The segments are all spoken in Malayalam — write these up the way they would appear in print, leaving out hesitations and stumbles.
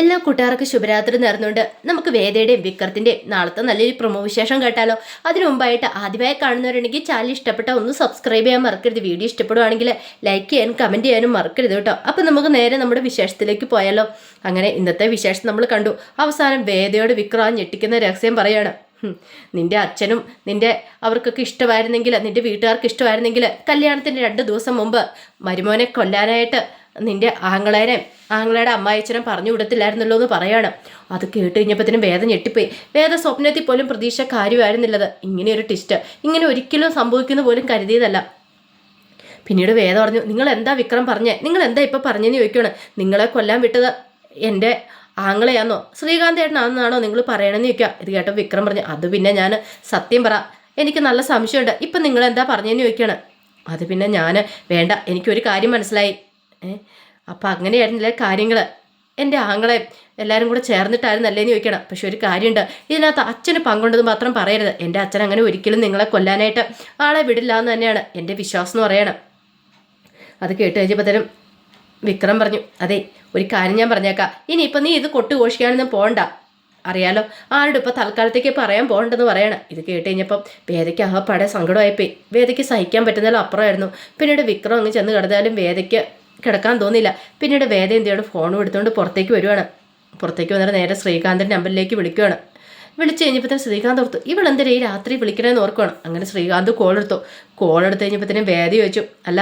എല്ലാ കൂട്ടുകാർക്കും ശുഭരാത്രി നേർന്നുകൊണ്ട് നമുക്ക് വേദയുടെയും വിക്രത്തിൻ്റെയും നാളത്തെ നല്ലൊരു പ്രൊമോ വിശേഷം കേട്ടാലോ. അതിനു മുമ്പായിട്ട് ആദ്യമായി കാണുന്നവരുണ്ടെങ്കിൽ ചാനൽ ഇഷ്ടപ്പെട്ട ഒന്ന് സബ്സ്ക്രൈബ് ചെയ്യാൻ മറക്കരുത്. വീഡിയോ ഇഷ്ടപ്പെടുവാണെങ്കിൽ ലൈക്ക് ചെയ്യാനും കമൻറ്റ് ചെയ്യാനും മറക്കരുത് കേട്ടോ. അപ്പം നമുക്ക് നേരെ നമ്മുടെ വിശേഷത്തിലേക്ക് പോയാലോ. അങ്ങനെ ഇന്നത്തെ വിശേഷം നമ്മൾ കണ്ടു. അവസാനം വേദയോട് വിക്രം ഞെട്ടിക്കുന്ന രഹസ്യം പറയാണ്. നിന്റെ അച്ഛനും അവർക്കൊക്കെ ഇഷ്ടമായിരുന്നെങ്കിൽ, നിന്റെ വീട്ടുകാർക്ക് ഇഷ്ടമായിരുന്നെങ്കിൽ കല്യാണത്തിന് 2 ദിവസം മുമ്പ് മരുമോനെ കൊല്ലാനായിട്ട് നിന്റെ ആങ്ങളയുടെ അമ്മായച്ചനും പറഞ്ഞു വിടത്തില്ലായിരുന്നല്ലോ എന്ന് പറയാണ്. അത് കേട്ട് കഴിഞ്ഞപ്പോഴത്തേനും വേദ ഞെട്ടിപ്പോയി. വേദ സ്വപ്നത്തിൽ പോലും പ്രതീക്ഷ കാര്യമായിരുന്നില്ലത്. ഇങ്ങനെ ഒരു ട്വിസ്റ്റ് ഇങ്ങനെ ഒരിക്കലും സംഭവിക്കുന്ന പോലും കരുതിയതല്ല. പിന്നീട് വേദ പറഞ്ഞു, നിങ്ങൾ എന്താ വിക്രം പറഞ്ഞേ, നിങ്ങൾ എന്താ ഇപ്പം പറഞ്ഞെന്ന് ചോദിക്കുകയാണ്. നിങ്ങളെ കൊല്ലാൻ വിട്ടത് എൻ്റെ ആങ്ങളെയാണോ ശ്രീകാന്തേട്ടനാണെന്നാണോ നിങ്ങൾ പറയണമെന്ന് ചോദിക്കുക. ഇത് കേട്ടോ വിക്രം പറഞ്ഞു, അത് പിന്നെ ഞാൻ സത്യം പറ, എനിക്ക് നല്ല സംശയമുണ്ട്. ഇപ്പം നിങ്ങൾ എന്താ പറഞ്ഞതെന്ന് ചോദിക്കുകയാണ്. അത് പിന്നെ ഞാൻ വേണ്ട, എനിക്കൊരു കാര്യം മനസ്സിലായി. അപ്പം അങ്ങനെയായിരുന്നില്ല കാര്യങ്ങൾ. എൻ്റെ ആങ്ങളെ എല്ലാവരും കൂടെ ചേർന്നിട്ടായിരുന്നല്ലേന്ന് ചോദിക്കണം. പക്ഷെ ഒരു കാര്യമുണ്ട്, ഇതിനകത്ത് അച്ഛന് പങ്കുണ്ടെന്ന് മാത്രം പറയരുത്. എൻ്റെ അച്ഛൻ അങ്ങനെ ഒരിക്കലും നിങ്ങളെ കൊല്ലാനായിട്ട് ആളെ വിടില്ല എന്ന് തന്നെയാണ് എൻ്റെ വിശ്വാസം എന്ന് പറയണം. അത് കേട്ട് കഴിഞ്ഞപ്പോഴത്തേനും വിക്രം പറഞ്ഞു, അതെ ഒരു കാര്യം ഞാൻ പറഞ്ഞേക്കാം, ഇനിയിപ്പോൾ നീ ഇത് കൊട്ട് ഘോഷിക്കാനൊന്നും പോകണ്ട, അറിയാലോ ആരുടെ ഇപ്പോൾ തൽക്കാലത്തേക്ക് പറയാൻ പോകണ്ടെന്ന് പറയണം. ഇത് കേട്ട് കഴിഞ്ഞപ്പം വേദയ്ക്ക് ആകപ്പാടെ സങ്കടമായിപ്പോയി. വേദയ്ക്ക് സഹിക്കാൻ പറ്റുന്നതിലും അപ്പുറമായിരുന്നു. പിന്നീട് വിക്രം അങ്ങ് ചെന്ന് കിടന്നാലും വേദയ്ക്ക് കിടക്കാൻ തോന്നിയില്ല. പിന്നീട് വേദ എന്തിയാണ് ഫോണും എടുത്തുകൊണ്ട് പുറത്തേക്ക് വരുവാണ്. പുറത്തേക്ക് വന്നിട്ട് നേരെ ശ്രീകാന്തിൻ്റെ നമ്പറിലേക്ക് വിളിക്കുകയാണ്. വിളിച്ച് കഴിഞ്ഞപ്പോഴത്തേനും ശ്രീകാന്ത് ഓർത്തു, ഇവളെന്തിനാ ഈ രാത്രി വിളിക്കണമെന്ന് ഓർക്കുകയാണ്. അങ്ങനെ ശ്രീകാന്ത് കോളെടുത്തു കഴിഞ്ഞപ്പോഴത്തേനും വേദ ചോദിച്ചു, അല്ല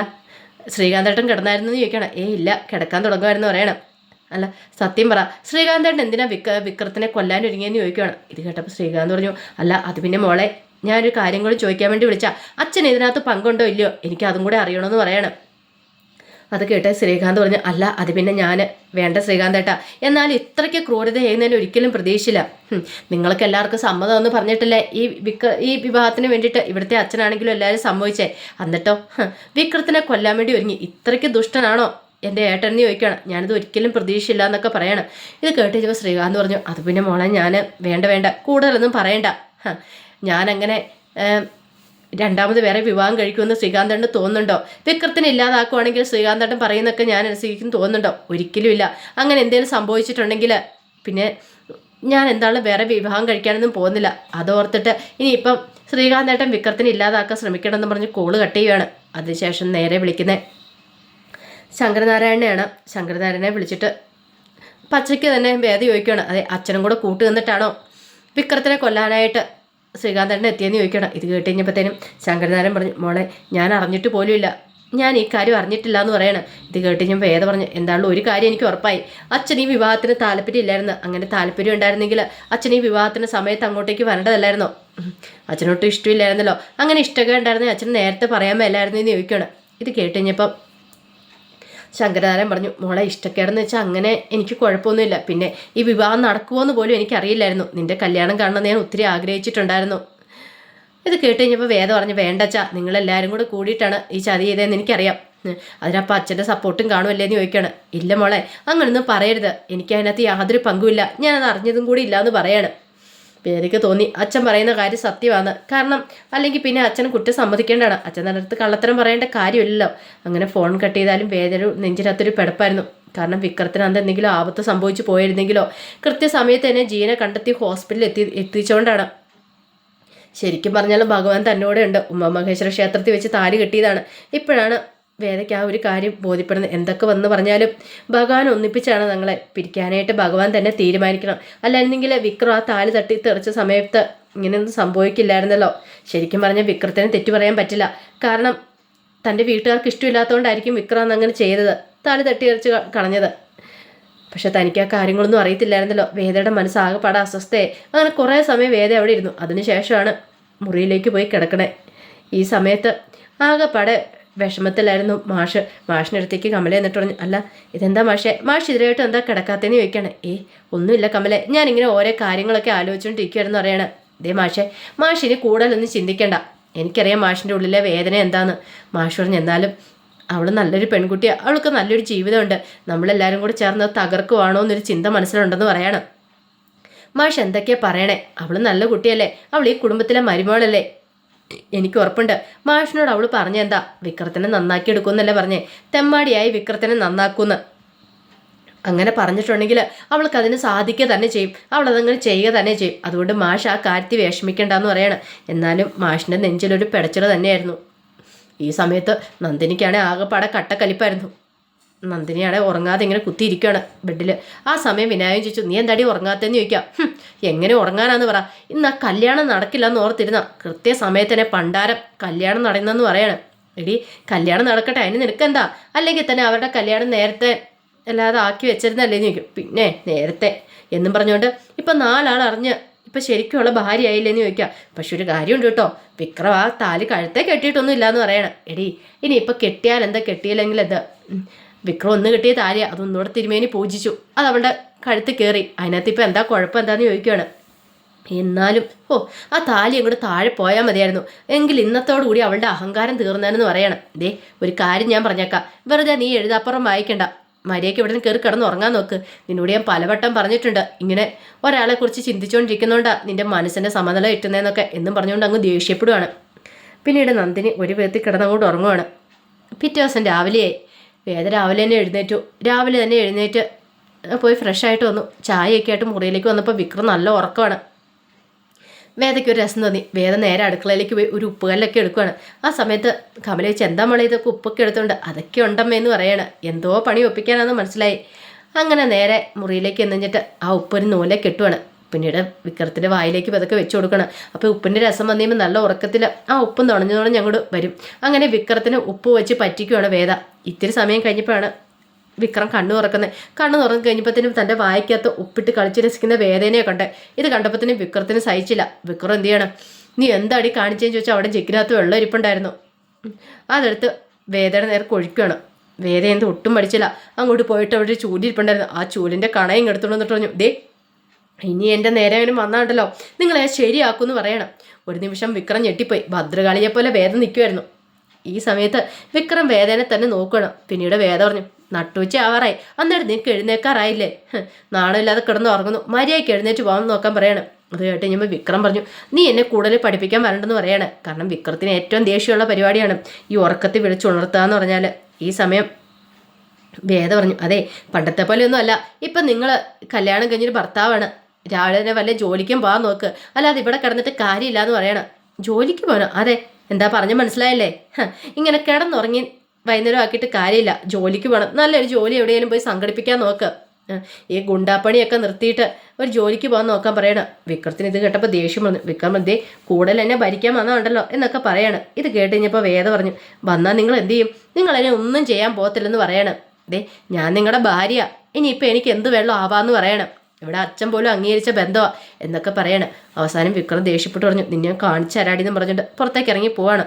ശ്രീകാന്തേട്ടൻ കിടന്നായിരുന്നു ചോദിക്കണം. ഇല്ല കിടക്കാൻ തുടങ്ങുമായിരുന്നു പറയണം. അല്ല സത്യം പറ, ശ്രീകാന്തേട്ടൻ എന്തിനാ വിക്രത്തിനെ കൊല്ലാൻ ഒരുങ്ങിയെന്ന് ചോദിക്കുകയാണ്. ഇത് കേട്ടപ്പോൾ ശ്രീകാന്ത് പറഞ്ഞു, അല്ല അത് പിന്നെ മോളെ, ഞാനൊരു കാര്യം കൂടി ചോദിക്കാൻ വേണ്ടി വിളിച്ചാൽ അച്ഛൻ ഇതിനകത്ത് പങ്കുണ്ടോ ഇല്ലയോ, എനിക്ക് അതും കൂടെ അറിയണമെന്ന് പറയണം. അത് കേട്ട് ശ്രീകാന്ത് പറഞ്ഞു, അല്ല അത് പിന്നെ ഞാൻ വേണ്ട ശ്രീകാന്തേട്ടാ, എന്നാൽ ഇത്രയ്ക്ക് ക്രൂരത ചെയ്യുന്നതിന് ഒരിക്കലും പ്രതീക്ഷിച്ചില്ല. നിങ്ങൾക്ക് എല്ലാവർക്കും സമ്മതം എന്ന് പറഞ്ഞിട്ടില്ലേ ഈ വിവാഹത്തിന് വേണ്ടിയിട്ട് ഇവിടുത്തെ അച്ഛനാണെങ്കിലും എല്ലാവരും സമ്മതിച്ചേ. എന്നിട്ടോ വിക്രത്തിനെ കൊല്ലാൻ വേണ്ടി ഒരുങ്ങി. ഇത്രയ്ക്ക് ദുഷ്ടനാണോ എൻ്റെ ഏട്ടനെന്ന് ചോദിക്കുകയാണ്. ഞാനിത് ഒരിക്കലും പ്രതീക്ഷയില്ല എന്നൊക്കെ പറയണം. ഇത് കേട്ട് കഴിഞ്ഞപ്പോൾ ശ്രീകാന്ത് പറഞ്ഞു, അത് പിന്നെ മോളെ ഞാൻ വേണ്ട കൂടുതലൊന്നും പറയണ്ട. ഞാനങ്ങനെ രണ്ടാമത് വേറെ വിവാഹം കഴിക്കുമെന്ന് ശ്രീകാന്തേട്ടന് തോന്നുന്നുണ്ടോ? വിക്രത്തിനെ ഇല്ലാതാക്കുവാണെങ്കിൽ ശ്രീകാന്തേട്ടൻ പറയുന്നൊക്കെ ഞാൻ അനുസരിക്കും തോന്നുന്നുണ്ടോ? ഒരിക്കലും ഇല്ല. അങ്ങനെ എന്തെങ്കിലും സംഭവിച്ചിട്ടുണ്ടെങ്കിൽ പിന്നെ ഞാൻ എന്താണ് വേറെ വിവാഹം കഴിക്കാനൊന്നും പോകുന്നില്ല. അതോർത്തിട്ട് ഇനിയിപ്പം ശ്രീകാന്തേട്ടൻ വിക്രത്തിനെ ഇല്ലാതാക്കാൻ ശ്രമിക്കണമെന്ന് പറഞ്ഞ് കോള് കട്ട് ചെയ്യുകയാണ്. അതിനുശേഷം നേരെ വിളിക്കുന്നത് ശങ്കരനാരായണനെയാണ്. ശങ്കരനാരായണനെ വിളിച്ചിട്ട് പച്ചയ്ക്ക് തന്നെ വേദ ചോദിക്കുകയാണ്, അതെ അച്ഛനും കൂടെ കൂട്ടു നിന്നിട്ടാണോ വിക്രത്തിനെ കൊല്ലാനായിട്ട് ശ്രീകാന്തേട്ടൻ എത്തിയെന്ന് ചോദിക്കണം. ഇത് കേട്ട് കഴിഞ്ഞപ്പോഴത്തേനും ശങ്കരനാരായണൻ പറഞ്ഞു, മോളെ ഞാൻ അറിഞ്ഞിട്ട് പോലുമില്ല, ഞാൻ ഈ കാര്യം അറിഞ്ഞിട്ടില്ല എന്ന് പറയണം. ഇത് കേട്ട് ഞാൻ വേദ പറഞ്ഞു, എന്താണല്ലോ ഒരു കാര്യം എനിക്ക് ഉറപ്പായി, അച്ഛൻ ഈ വിവാഹത്തിന് താല്പര്യമില്ലായിരുന്നു. അങ്ങനെ താല്പര്യം ഉണ്ടായിരുന്നെങ്കിൽ അച്ഛൻ ഈ വിവാഹത്തിന് സമയത്ത് അങ്ങോട്ടേക്ക് വരേണ്ടതല്ലായിരുന്നോ? അച്ഛനൊട്ടും ഇഷ്ടമില്ലായിരുന്നല്ലോ. അങ്ങനെ ഇഷ്ടമൊക്കെ ഉണ്ടായിരുന്നെങ്കിൽ അച്ഛൻ നേരത്തെ പറയാൻ മേലായിരുന്നു എന്ന് ചോദിക്കുകയാണ്. ഇത് കേട്ട് കഴിഞ്ഞപ്പം ശങ്കരനാരായണൻ പറഞ്ഞു, മോളെ ഇഷ്ടക്കേടെന്ന് വെച്ചാൽ അങ്ങനെ എനിക്ക് കുഴപ്പമൊന്നുമില്ല. പിന്നെ ഈ വിവാഹം നടക്കുമോയെന്ന് പോലും എനിക്കറിയില്ലായിരുന്നു. നിന്റെ കല്യാണം കാണണമെന്ന് ഞാൻ ഒത്തിരി ആഗ്രഹിച്ചിട്ടുണ്ടായിരുന്നു. ഇത് കേട്ട് കഴിഞ്ഞപ്പോൾ വേദ പറഞ്ഞു, വേണ്ടച്ചാ നിങ്ങളെല്ലാവരും കൂടെ കൂടിയിട്ടാണ് ഈ ചതി ചെയ്തതെന്ന് എനിക്കറിയാം. അതിനപ്പോൾ അച്ഛൻ്റെ സപ്പോർട്ടും കാണുമല്ലേ എന്ന് ചോദിക്കുകയാണ്. ഇല്ല മോളെ അങ്ങനൊന്നും പറയരുത്, എനിക്ക് അതിനകത്ത് യാതൊരു പങ്കുമില്ല, ഞാനത് അറിഞ്ഞതും കൂടി ഇല്ല എന്ന് പറയാണ്. വേദയ്ക്ക് തോന്നി അച്ഛൻ പറയുന്ന കാര്യം സത്യമാണ്. കാരണം അല്ലെങ്കിൽ പിന്നെ അച്ഛന് കുറ്റം സമ്മതിക്കേണ്ടതാണ്. അച്ഛൻ അടുത്ത് കള്ളത്തരം പറയേണ്ട കാര്യമില്ലല്ലോ. അങ്ങനെ ഫോൺ കട്ട് ചെയ്താലും വേദന നെഞ്ചിനകത്തൊരു പിടപ്പായിരുന്നു. കാരണം വിക്രത്തിന് അന്ന് എന്തെങ്കിലും ആപത്ത് സംഭവിച്ചു പോയിരുന്നെങ്കിലോ. കൃത്യസമയത്ത് തന്നെ ജീവനെ കണ്ടെത്തി ഹോസ്പിറ്റലിൽ എത്തിച്ചുകൊണ്ടാണ്. ശരിക്കും പറഞ്ഞാലും ഭഗവാൻ തന്നോടെ ഉണ്ട്. ഉമാമഹേശ്വര ക്ഷേത്രത്തിൽ വെച്ച് താലി കെട്ടിയതാണ്. ഇപ്പോഴാണ് വേദയ്ക്ക് ആ ഒരു കാര്യം ബോധ്യപ്പെടുന്നത്. എന്തൊക്കെ വന്ന് പറഞ്ഞാലും ഭഗവാൻ ഒന്നിപ്പിച്ചാണ് ഞങ്ങളെ പിരിക്കാനായിട്ട് ഭഗവാൻ തന്നെ തീരുമാനിക്കണം. അല്ലായിരുന്നെങ്കിൽ വിക്രം ആ താലി തട്ടി തെറിച്ച സമയത്ത് ഇങ്ങനെയൊന്നും സംഭവിക്കില്ലായിരുന്നല്ലോ. ശരിക്കും പറഞ്ഞാൽ വിക്രത്തിന് തെറ്റു പറയാൻ പറ്റില്ല. കാരണം തൻ്റെ വീട്ടുകാർക്ക് ഇഷ്ടമില്ലാത്തതുകൊണ്ടായിരിക്കും വിക്രം അങ്ങനെ ചെയ്തത്, താലി തട്ടി തെറിച്ച് കളഞ്ഞത്. പക്ഷെ തനിക്ക് ആ കാര്യങ്ങളൊന്നും അറിയത്തില്ലായിരുന്നല്ലോ. വേദയുടെ മനസ്സാകെപ്പാടെ അസ്വസ്ഥയെ. അങ്ങനെ കുറേ സമയം വേദ അവിടെ ഇരുന്നു. അതിനുശേഷമാണ് മുറിയിലേക്ക് പോയി കിടക്കണേ. ഈ സമയത്ത് ആകെപ്പാടെ വിഷമത്തിലായിരുന്നു മാഷിനടുത്തേക്ക് കമല എന്നിട്ട് പറഞ്ഞു, അല്ല ഇതെന്താ മാഷ് ഇതിലായിട്ട് എന്താ കിടക്കാത്തതെന്ന് ചോദിക്കുകയാണ്. ഒന്നുമില്ല കമലെ, ഞാനിങ്ങനെ ഓരോ കാര്യങ്ങളൊക്കെ ആലോചിച്ചുകൊണ്ടിരിക്കുകയായിരുന്നു പറയണേ. ഇതേ മാഷിന് കൂടുതലൊന്നും ചിന്തിക്കണ്ട, എനിക്കറിയാം മാഷിൻ്റെ ഉള്ളിലെ വേദന എന്താന്ന്. മാഷ് പറഞ്ഞു, എന്നാലും അവൾ നല്ലൊരു പെൺകുട്ടിയാണ്, അവൾക്ക് നല്ലൊരു ജീവിതമുണ്ട്, നമ്മളെല്ലാവരും കൂടി ചേർന്ന് തകർക്കുവാണോ എന്നൊരു ചിന്ത മനസ്സിലുണ്ടെന്ന് പറയണം. മാഷ് എന്തൊക്കെയാ പറയണേ, അവൾ നല്ല കുട്ടിയല്ലേ, അവൾ ഈ കുടുംബത്തിലെ മരുമോളല്ലേ, എനിക്ക് ഉറപ്പുണ്ട്. മാഷിനോട് അവൾ പറഞ്ഞെന്താ വിക്രത്തിനെ നന്നാക്കി എടുക്കുമെന്നല്ലേ പറഞ്ഞേ, തെമ്മാടിയായി വിക്രത്തിനെ നന്നാക്കുമെന്ന്. അങ്ങനെ പറഞ്ഞിട്ടുണ്ടെങ്കിൽ അവൾക്ക് അതിന് സാധിക്കുക തന്നെ ചെയ്യും, അവളതങ്ങനെ ചെയ്യുക തന്നെ ചെയ്യും. അതുകൊണ്ട് മാഷ് ആ കാര്യത്തിൽ വിഷമിക്കേണ്ടെന്ന് പറയാണ്. എന്നാലും മാഷിൻ്റെ നെഞ്ചിലൊരു പിടച്ചിൽ തന്നെയായിരുന്നു. ഈ സമയത്ത് നന്ദിനിക്കാണെങ്കിൽ ആകെപ്പാടെ കട്ടക്കലിപ്പായിരുന്നു. നന്ദിനിയാണെ ഉറങ്ങാതെ ഇങ്ങനെ കുത്തിയിരിക്കുകയാണ് ബെഡിൽ. ആ സമയം വിനായകൻ ചോദിച്ചു, നീ എന്താടി ഉറങ്ങാത്തെന്ന് ചോദിക്കാം. എങ്ങനെ ഉറങ്ങാനാന്ന് പറ, ഇന്ന് ആ കല്യാണം നടക്കില്ല എന്ന് ഓർത്തിരുന്ന കൃത്യസമയത്തന്നെ പണ്ടാരം കല്യാണം നടന്നെന്ന് പറയാണ്. എടി കല്യാണം നടക്കട്ടെ, അതിന് നിനക്കെന്താ, അല്ലെങ്കിൽ തന്നെ അവരുടെ കല്യാണം നേരത്തെ അല്ലാതെ ആക്കി വെച്ചിരുന്നല്ലേന്ന് ചോദിക്കും. പിന്നെ നേരത്തെ എന്നും പറഞ്ഞുകൊണ്ട് ഇപ്പം 4 ആൾ അറിഞ്ഞ് ഇപ്പം ശരിക്കുള്ള ഭാര്യ ആയില്ലേന്ന് ചോദിക്കാം. പക്ഷെ ഒരു കാര്യമുണ്ട് കേട്ടോ, വിക്രം ആ താലി കഴുത്തെ കെട്ടിയിട്ടൊന്നും ഇല്ലാന്ന് പറയണം. എടി ഇനി ഇപ്പം കെട്ടിയാൽ എന്താ, കെട്ടിയില്ലെങ്കിൽ എന്താ, വിക്രം ഒന്ന് കിട്ടിയ താലിയ അതൊന്നുകൂടെ തിരുമേനി പൂജിച്ചു, അത് അവളുടെ കഴുത്ത് കയറി, അതിനകത്ത് ഇപ്പം എന്താ കുഴപ്പം എന്താന്ന് ചോദിക്കുകയാണ്. എന്നാലും ആ താലി അങ്ങോട്ട് താഴെ പോയാൽ മതിയായിരുന്നു, എങ്കിൽ ഇന്നത്തോടുകൂടി അവളുടെ അഹങ്കാരം തീർന്നതെന്ന് പറയണം. ദേ ഒരു കാര്യം ഞാൻ പറഞ്ഞേക്കാം, വെറുതെ നീ എഴുതാപ്പുറം വായിക്കണ്ട, മര്യാദയ്ക്ക് ഇവിടെ നിന്ന് കയറി കിടന്ന് ഉറങ്ങാൻ നോക്ക്. നിന്നോട് ഞാൻ പലവട്ടം പറഞ്ഞിട്ടുണ്ട്, ഇങ്ങനെ ഒരാളെ കുറിച്ച് ചിന്തിച്ചുകൊണ്ടിരിക്കുന്നതുകൊണ്ടാണ് നിന്റെ മനസ്സിൻ്റെ സമനില ഇട്ടുന്നതെന്നൊക്കെ എന്നും പറഞ്ഞുകൊണ്ട് അങ്ങ് ദേഷ്യപ്പെടുവാണ്. പിന്നീട് നന്ദിനി ഒരു വിധത്തിൽ കിടന്നങ്ങോട്ട് ഉറങ്ങുവാണ്. പിറ്റേ ദിവസം രാവിലെയായി. വേദ രാവിലെ തന്നെ എഴുന്നേറ്റു. രാവിലെ തന്നെ എഴുന്നേറ്റ് പോയി ഫ്രഷ് ആയിട്ട് വന്നു. ചായയൊക്കെ ആയിട്ട് മുറിയിലേക്ക് വന്നപ്പോൾ വിക്രം നല്ല ഉറക്കമാണ്. വേദയ്ക്ക് ഒരു രസം തോന്നി. വേദ നേരെ അടുക്കളയിലേക്ക് പോയി ഒരു ഉപ്പുകല്ലൊക്കെ എടുക്കുകയാണ്. ആ സമയത്ത് കമല വെച്ച് എന്താ മളെ ഇതൊക്കെ ഉപ്പൊക്കെ എടുത്തുകൊണ്ട്, അതൊക്കെ ഉണ്ടമ്മേന്ന് പറയണം. എന്തോ പണി ഒപ്പിക്കാനാണെന്ന് മനസ്സിലായി. അങ്ങനെ നേരെ മുറിയിലേക്ക് എന്നിട്ട് ആ ഉപ്പൊരു നൂലെ കെട്ടുവാണ്. പിന്നീട് വിക്രത്തിൻ്റെ വായിലേക്ക് പതൊക്കെ വെച്ച് കൊടുക്കണം. അപ്പോൾ ഉപ്പിൻ്റെ രസം വന്നിയുമ്പോൾ നല്ല ഉറക്കത്തിൽ ആ ഉപ്പും തുണഞ്ഞുകൊണ്ട് ഞങ്ങോട്ട് വരും. അങ്ങനെ വിക്രത്തിന് ഉപ്പ് വെച്ച് പറ്റിക്കുവാണ് വേദ. ഇത്തിരി സമയം കഴിഞ്ഞപ്പോഴാണ് വിക്രം കണ്ണു തുറക്കുന്നത്. കണ്ണു തുറന്നു കഴിഞ്ഞപ്പോഴത്തേനും തൻ്റെ വായിക്കകത്ത് ഉപ്പിട്ട് കളിച്ച് രസിക്കുന്ന വേദനയെ കണ്ടേ. ഇത് കണ്ടപ്പോഴത്തേനും വിക്രത്തിന് സഹിച്ചില്ല. വിക്രം എന്ത് ചെയ്യണം, നീ എന്താടി കാണിച്ചതെന്ന് ചോദിച്ചാൽ അവിടെ ജഗ്ഗിനകത്ത് വെള്ളം ഇരിപ്പുണ്ടായിരുന്നു. അതെടുത്ത് വേദന നേരെ കൊഴിക്കുകയാണ്. വേദ എന്ത് ഒട്ടും പഠിച്ചില്ല. അങ്ങോട്ട് പോയിട്ട് അവിടെ ഒരു ചൂലിരിപ്പുണ്ടായിരുന്നു. ആ ചൂലിൻ്റെ കണയും എടുത്തോണ്ട് വന്നിട്ട് പറഞ്ഞു, ദേ ഇനി എൻ്റെ നേരെ അവനും വന്നാണ്ടല്ലോ നിങ്ങളെ ശരിയാക്കുമെന്ന് പറയണം. ഒരു നിമിഷം വിക്രം ഞെട്ടിപ്പോയി. ഭദ്രകാളിയെപ്പോലെ വേദ നിൽക്കുമായിരുന്നു. ഈ സമയത്ത് വിക്രം വേദനെ തന്നെ നോക്കണം. പിന്നീട് വേദ പറഞ്ഞു, നട്ടുവെച്ച് ആവാറായി, അന്നേരം നിനക്ക് എഴുന്നേക്കാറായില്ലേ, നാണമില്ലാതെ കിടന്ന് ഉറങ്ങുന്നു, മര്യാദയ്ക്ക് എഴുന്നേറ്റ് പോകാൻ നോക്കാൻ പറയണം. അത് കേട്ട് കഴിഞ്ഞപ്പോൾ വിക്രം പറഞ്ഞു, നീ എന്നെ കൂടുതൽ പഠിപ്പിക്കാൻ വരണ്ടെന്ന് പറയാണ്. കാരണം വിക്രത്തിന് ഏറ്റവും ദേഷ്യമുള്ള പരിപാടിയാണ് ഈ ഉറക്കത്തിൽ വിളിച്ചുണർത്തുക എന്ന് പറഞ്ഞാൽ. ഈ സമയം വേദ പറഞ്ഞു, അതെ പണ്ടത്തെ പോലെയൊന്നും അല്ല, ഇപ്പം നിങ്ങൾ കല്യാണം കഴിഞ്ഞൊരു ഭർത്താവാണ്, രാവിലെ തന്നെ വല്ല ജോലിക്കും പോകാൻ നോക്ക്, അല്ലാതെ ഇവിടെ കിടന്നിട്ട് കാര്യമില്ല എന്ന് പറയണം. ജോലിക്ക് പോകണം, അതെ എന്താ പറഞ്ഞ് മനസ്സിലായല്ലേ, ഇങ്ങനെ കിടന്നുറങ്ങി വൈകുന്നേരം ആക്കിയിട്ട് കാര്യമില്ല, ജോലിക്ക് പോകണം, നല്ലൊരു ജോലി എവിടെയെങ്കിലും പോയി സംഘടിപ്പിക്കാൻ നോക്ക്, ഈ ഗുണ്ടാപ്പണിയൊക്കെ നിർത്തിയിട്ട് ഒരു ജോലിക്ക് പോകാൻ നോക്കാൻ പറയണം. വിക്രത്തിന് ഇത് കേട്ടപ്പോൾ ദേഷ്യം വന്നു. വിക്രം എന്തേ കൂടുതൽ എന്നെ ഭരിക്കാൻ വന്നതുണ്ടല്ലോ എന്നൊക്കെ പറയാണ്. ഇത് കേട്ട് കഴിഞ്ഞപ്പോൾ വേദ പറഞ്ഞു, വന്നാൽ നിങ്ങൾ എന്ത് ചെയ്യും, നിങ്ങളെന്നെ ഒന്നും ചെയ്യാൻ പോകത്തില്ലെന്ന് പറയണം. ദേ ഞാൻ നിങ്ങളുടെ ഭാര്യ, ഇനിയിപ്പോൾ എനിക്ക് എന്ത് വെള്ളം ആവാമെന്ന് പറയണം, ഇവിടെ അച്ഛൻ പോലും അംഗീകരിച്ച ബന്ധമാണ് എന്നൊക്കെ പറയണം. അവസാനം വിക്രം ദേഷ്യപ്പെട്ട് പറഞ്ഞു, നിന്നെ കാണിച്ചു തരാടിയെന്ന് പറഞ്ഞിട്ട് പുറത്തേക്ക് ഇറങ്ങി പോവാണ്.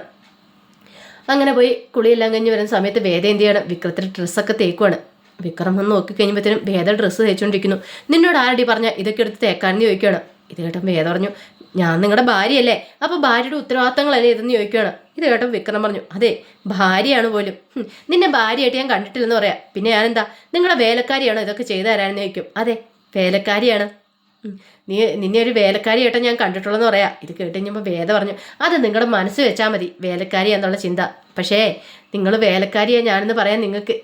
അങ്ങനെ പോയി കുളിയെല്ലാം കഴിഞ്ഞ് വരുന്ന സമയത്ത് വേദ എന്ത് ചെയ്യണം, വിക്രത്തിൻ്റെ ഡ്രസ്സൊക്കെ തേക്കുവാണ്. വിക്രം ഒന്ന് നോക്കിക്കഴിയുമ്പോഴത്തേനും വേദ ഡ്രസ്സ് തേച്ചുകൊണ്ടിരിക്കുന്നു. നിന്നോട് ആരടി പറഞ്ഞ ഇതൊക്കെ എടുത്ത് തേക്കാനെന്ന് ചോദിക്കുകയാണ്. ഇത് കേട്ടപ്പോൾ വേദ പറഞ്ഞു, ഞാൻ നിങ്ങളുടെ ഭാര്യയല്ലേ, അപ്പോൾ ഭാര്യയുടെ ഉത്തരവാദിത്തങ്ങളല്ലേ ഇതെന്ന് ചോദിക്കുകയാണ്. ഇത് കേട്ടപ്പോൾ വിക്രം പറഞ്ഞു, അതെ ഭാര്യയാണ് പോലും, നിന്നെ ഭാര്യയായിട്ട് ഞാൻ കണ്ടിട്ടില്ലെന്ന് പറയാം, പിന്നെ ഞാനെന്താ നിങ്ങളുടെ വേലക്കാരിയാണോ ഇതൊക്കെ ചെയ്തു തരാനെന്ന് ചോദിക്കും. അതെ വേലക്കാരിയാണ്, നിന്നെ ഒരു വേലക്കാരിയായിട്ടോ ഞാൻ കണ്ടിട്ടുള്ളതെന്ന് പറയാം. ഇത് കേട്ട് കഴിഞ്ഞപ്പോൾ വേദ പറഞ്ഞു, അത് നിങ്ങളുടെ മനസ്സ് വെച്ചാൽ മതി വേലക്കാരി എന്നുള്ള ചിന്ത, പക്ഷേ നിങ്ങൾ വേലക്കാരിയാണ് ഞാനെന്ന് പറയാൻ നിങ്ങൾക്ക്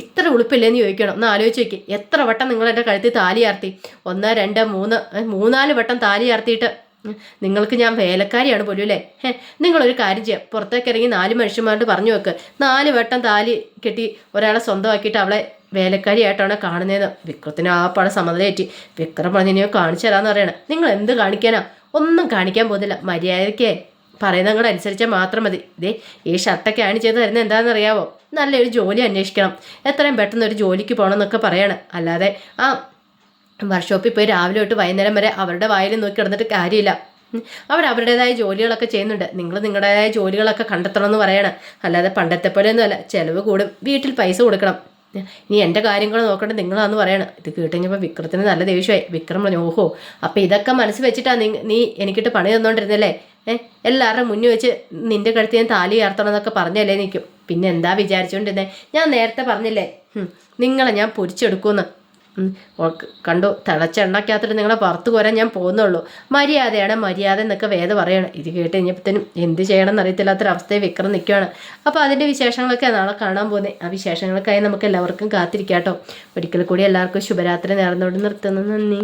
ഇത്ര ഉളുപ്പില്ലെന്ന് ചോദിക്കണം. ഒന്ന് ആലോചിച്ച് നോക്കി, എത്ര വട്ടം നിങ്ങൾ എൻ്റെ കഴുത്തിൽ താലി ചാർത്തി, 1 2 3 3 വട്ടം താലി ചാർത്തിയിട്ട് നിങ്ങൾക്ക് ഞാൻ വേലക്കാരിയാണ് പോലും അല്ലേ. നിങ്ങളൊരു കാര്യം ചെയ്യാം, പുറത്തേക്ക് ഇറങ്ങി 4 മനുഷ്യന്മാരോട് പറഞ്ഞു വെക്ക്, 4 വട്ടം താലി കെട്ടി ഒരാളെ സ്വന്തമാക്കിയിട്ട് അവളെ വേലക്കാരിയായിട്ടാണ് കാണുന്നതെന്ന്. വിക്രത്തിന് ആ പാടെ സമ്മതമേറ്റി. വിക്രം പറഞ്ഞിനെയോ കാണിച്ചു തരാമെന്ന് പറയണം. നിങ്ങൾ എന്ത് കാണിക്കാനാ, ഒന്നും കാണിക്കാൻ പോകുന്നില്ല, മര്യാദയ്ക്ക് പറയുന്നത് അങ്ങോട്ട് അനുസരിച്ചാൽ മാത്രം മതി. ഇതേ ഈ ഷർട്ടൊക്കെ ആണ് ചെയ്ത് തരുന്നത് എന്താണെന്ന് അറിയാവോ, നല്ലൊരു ജോലി അന്വേഷിക്കണം, എത്രയും പെട്ടെന്ന് ഒരു ജോലിക്ക് പോകണം എന്നൊക്കെ പറയണം. അല്ലാതെ ആ വർക്ക്ഷോപ്പിൽ പോയി രാവിലെ തൊട്ട് വൈകുന്നേരം വരെ അവരുടെ വായിൽ നോക്കി കിടന്നിട്ട് കാര്യമില്ല. അവരുടേതായ ജോലികളൊക്കെ ചെയ്യുന്നുണ്ട്, നിങ്ങൾ നിങ്ങളുടേതായ ജോലികളൊക്കെ കണ്ടെത്തണം എന്ന് പറയണം. അല്ലാതെ പണ്ടത്തെ പോലെയൊന്നും അല്ല, ചിലവ് കൂടും, വീട്ടിൽ പൈസ കൊടുക്കണം, ഇനി എൻ്റെ കാര്യങ്ങൾ നോക്കേണ്ടത് നിങ്ങളാന്ന് പറയണം. ഇത് കേട്ടുകഴിഞ്ഞപ്പോൾ വിക്രത്തിന് നല്ല ദേഷ്യമായി. വിക്രം പറഞ്ഞു, ഓഹോ അപ്പോൾ ഇതൊക്കെ മനസ്സ് വെച്ചിട്ടാണ് നീ എനിക്കിട്ട് പണി തന്നുകൊണ്ടിരുന്നല്ലേ, എല്ലാവരുടെ മുന്നിൽ വെച്ച് നിൻ്റെ കഴുത്ത് ഞാൻ താലി ഉയർത്തണം എന്നൊക്കെ പറഞ്ഞല്ലേ നിൽക്കും, പിന്നെ എന്താ വിചാരിച്ചുകൊണ്ടിരുന്നത്, ഞാൻ നേരത്തെ പറഞ്ഞില്ലേ നിങ്ങളെ ഞാൻ പൊരിച്ചെടുക്കുമെന്ന്, കണ്ടു തിളച്ചെണ്ണക്കകത്തിട്ട് നിങ്ങളെ പുറത്ത് കോരാൻ ഞാൻ പോകുന്നുള്ളൂ. മര്യാദയാണ് മര്യാദ എന്നൊക്കെ വേദ പറയണം. ഇത് കേട്ട് കഴിഞ്ഞപ്പോഴത്തേനും എന്ത് ചെയ്യണം എന്നറിയത്തില്ലാത്തൊരവസ്ഥയെ വിക്രം നിൽക്കുകയാണ്. അപ്പോൾ അതിൻ്റെ വിശേഷങ്ങളൊക്കെ നാളെ കാണാൻ പോകുന്നത്. ആ വിശേഷങ്ങൾക്കായി നമുക്ക് എല്ലാവർക്കും കാത്തിരിക്കാം കേട്ടോ. ഒരിക്കൽ കൂടി എല്ലാവർക്കും ശുഭരാത്രി നേർന്നുകൊണ്ട് നിർത്തുന്നു. നന്ദി.